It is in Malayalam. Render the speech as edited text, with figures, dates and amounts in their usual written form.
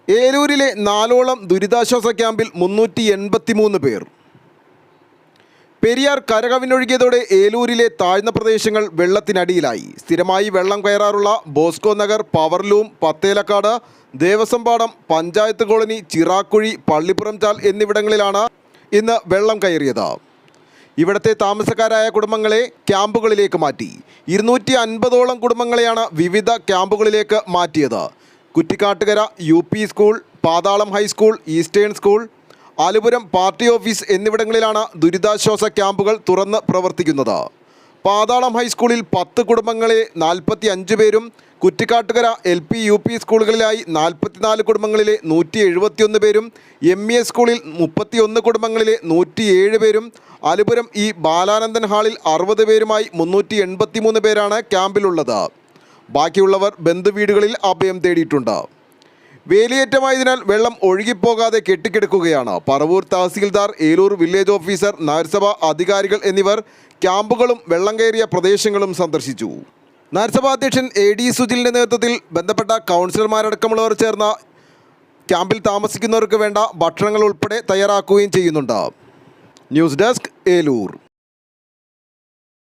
ഏലൂരിലെ 4ഓളം ദുരിതാശ്വാസ ക്യാമ്പിൽ 383 പേർ. പെരിയാർ കരകവിഞ്ഞൊഴുകിയതോടെ ഏലൂരിലെ താഴ്ന്ന പ്രദേശങ്ങൾ വെള്ളത്തിനടിയിലായി. സ്ഥിരമായി വെള്ളം കയറാറുള്ള Bosco Nagar, Powerloom, Pathelakkad, Devaswampadam, Panchayat Colony, Chirakkuzhi, Pallippuramchal എന്നിവിടങ്ങളിലാണ് ഇന്ന് വെള്ളം കയറിയത്. ഇവിടുത്തെ താമസക്കാരായ കുടുംബങ്ങളെ ക്യാമ്പുകളിലേക്ക് മാറ്റി. 250ഓളം കുടുംബങ്ങളെയാണ് വിവിധ ക്യാമ്പുകളിലേക്ക് മാറ്റിയത്. Kuttikattukara UP school, Pathalam high school, Eastern school, Alupuram party office എന്നിവിടങ്ങളിലാണ് ദുരിതാശ്വാസ ക്യാമ്പുകൾ തുറന്ന് പ്രവർത്തിക്കുന്നത്. പാതാളം ഹൈസ്കൂളിൽ 10 കുടുംബങ്ങളെ 45 പേരും, കുറ്റിക്കാട്ടുകര LP UP സ്കൂളുകളിലായി 44 കുടുംബങ്ങളിലെ 171 പേരും, ME സ്കൂളിൽ 31 കുടുംബങ്ങളിലെ 107 പേരും, ആലുപുരം ബാലാനന്ദൻ ഹാളിൽ 60 പേരുമായി 383 പേരാണ് ക്യാമ്പിലുള്ളത്. ബാക്കിയുള്ളവർ ബന്ധുവീടുകളിൽ അഭയം തേടിയിട്ടുണ്ട്. വേലിയേറ്റമായതിനാൽ വെള്ളം ഒഴുകിപ്പോകാതെ കെട്ടിക്കിടക്കുകയാണ്. പറവൂർ തഹസീൽദാർ, ഏലൂർ വില്ലേജ് ഓഫീസർ, നഗരസഭാ അധികാരികൾ എന്നിവർ ക്യാമ്പുകളും വെള്ളം കയറിയ പ്രദേശങ്ങളും സന്ദർശിച്ചു. നഗരസഭാ അധ്യക്ഷൻ AD സുജിലിൻ്റെ നേതൃത്വത്തിൽ ബന്ധപ്പെട്ട കൗൺസിലർമാരടക്കമുള്ളവർ ചേർന്ന ക്യാമ്പിൽ താമസിക്കുന്നവർക്ക് വേണ്ട ഭക്ഷണങ്ങൾ ഉൾപ്പെടെ തയ്യാറാക്കുകയും ചെയ്യുന്നുണ്ട്. News desk, Eloor.